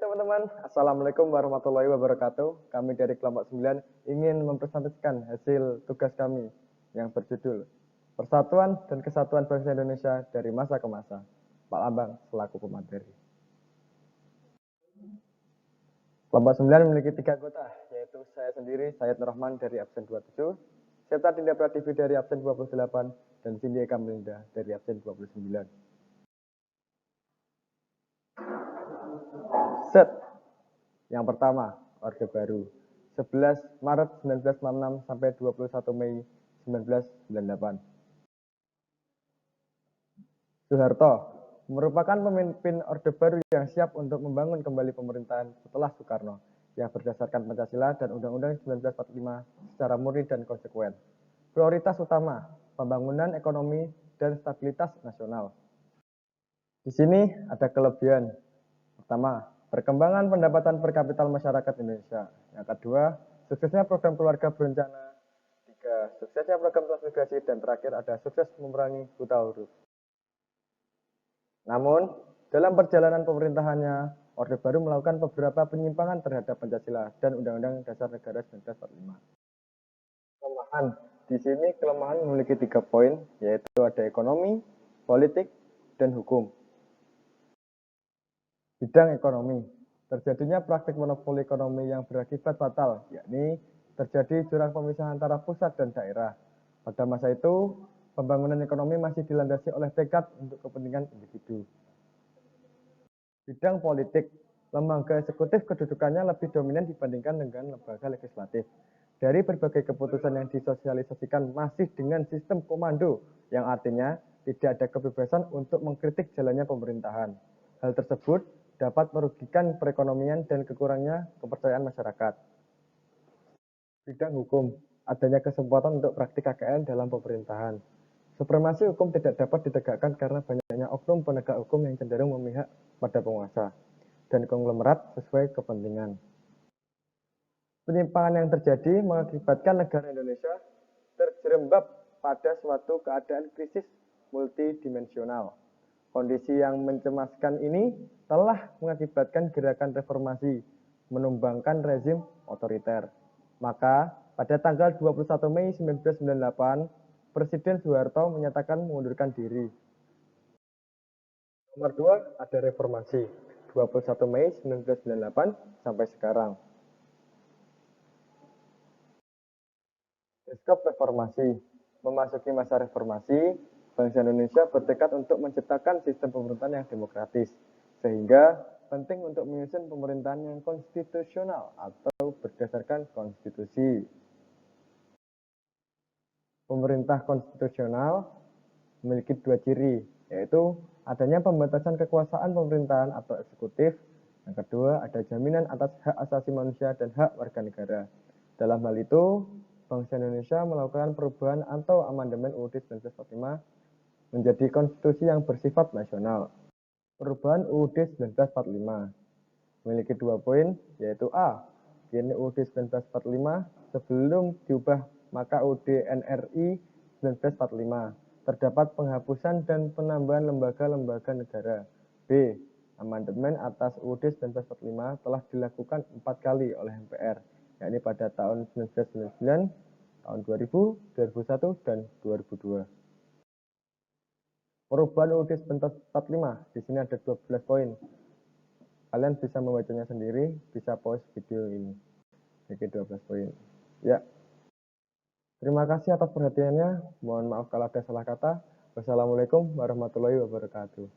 teman-teman, Assalamualaikum warahmatullahi wabarakatuh. Kami dari kelompok 9 ingin mempresentasikan hasil tugas kami yang berjudul Persatuan dan Kesatuan Bangsa Indonesia dari Masa ke Masa. Pak Lambang selaku pemateri. Kelompok 9 memiliki 3 anggota, yaitu saya sendiri, Syed Nur Rahman dari absen 27, serta Dinda Prativi dari absen 28, dan Cindy Eka Melinda dari absen 29. Set. Yang pertama, Orde Baru. 11 Maret 1966 sampai 21 Mei 1998. Soeharto merupakan pemimpin Orde Baru yang siap untuk membangun kembali pemerintahan setelah Soekarno yang berdasarkan Pancasila dan Undang-Undang 1945 secara murni dan konsekuen. Prioritas utama, pembangunan ekonomi dan stabilitas nasional. Di sini ada kelebihan. Pertama, perkembangan pendapatan per kapita masyarakat Indonesia. Yang kedua, suksesnya program keluarga berencana. Tiga, suksesnya program transmigrasi. Dan terakhir ada sukses memerangi buta huruf. Namun, dalam perjalanan pemerintahannya, Orde Baru melakukan beberapa penyimpangan terhadap Pancasila dan Undang-Undang Dasar Negara 1945. Kelemahan. Di sini kelemahan memiliki 3 poin, yaitu ada ekonomi, politik, dan hukum. Bidang ekonomi, terjadinya praktik monopoli ekonomi yang berakibat fatal, yakni terjadi jurang pemisah antara pusat dan daerah. Pada masa itu, pembangunan ekonomi masih dilandasi oleh tekad untuk kepentingan individu. Bidang politik, lembaga eksekutif kedudukannya lebih dominan dibandingkan dengan lembaga legislatif. Dari berbagai keputusan yang disosialisasikan masih dengan sistem komando, yang artinya tidak ada kebebasan untuk mengkritik jalannya pemerintahan. Hal tersebut dapat merugikan perekonomian dan kekurangnya kepercayaan masyarakat. Bidang hukum, adanya kesempatan untuk praktik KKN dalam pemerintahan. Supremasi hukum tidak dapat ditegakkan karena banyaknya oknum penegak hukum yang cenderung memihak pada penguasa dan konglomerat sesuai kepentingan. Penyimpangan yang terjadi mengakibatkan negara Indonesia terjerembab pada suatu keadaan krisis multidimensional. Kondisi yang mencemaskan ini telah mengakibatkan gerakan reformasi, menumbangkan rezim otoriter. Maka, pada tanggal 21 Mei 1998, Presiden Soeharto menyatakan mengundurkan diri. Nomor 2, ada reformasi. 21 Mei 1998 sampai sekarang. Skop reformasi. Memasuki masa reformasi, bangsa Indonesia bertekad untuk menciptakan sistem pemerintahan yang demokratis, sehingga penting untuk menyusun pemerintahan yang konstitusional atau berdasarkan konstitusi. Pemerintah konstitusional memiliki 2 ciri, yaitu adanya pembatasan kekuasaan pemerintahan atau eksekutif. Yang kedua, ada jaminan atas hak asasi manusia dan hak warga negara. Dalam hal itu, bangsa Indonesia melakukan perubahan atau amandemen UUD 1945 menjadi konstitusi yang bersifat nasional. Perubahan UUD 1945 memiliki 2 poin, yaitu A. Kini UUD 1945 sebelum diubah maka UUD NRI 1945 terdapat penghapusan dan penambahan lembaga-lembaga negara. B. Amandemen atas UUD 1945 telah dilakukan 4 kali oleh MPR, yakni pada tahun 1999, tahun 2000, 2001, dan 2002. Perubahan UUD 1945, di sini ada 12 poin. Kalian bisa membacanya sendiri, bisa pause video ini. Jadi 12 poin. Ya. Terima kasih atas perhatiannya. Mohon maaf kalau ada salah kata. Wassalamualaikum warahmatullahi wabarakatuh.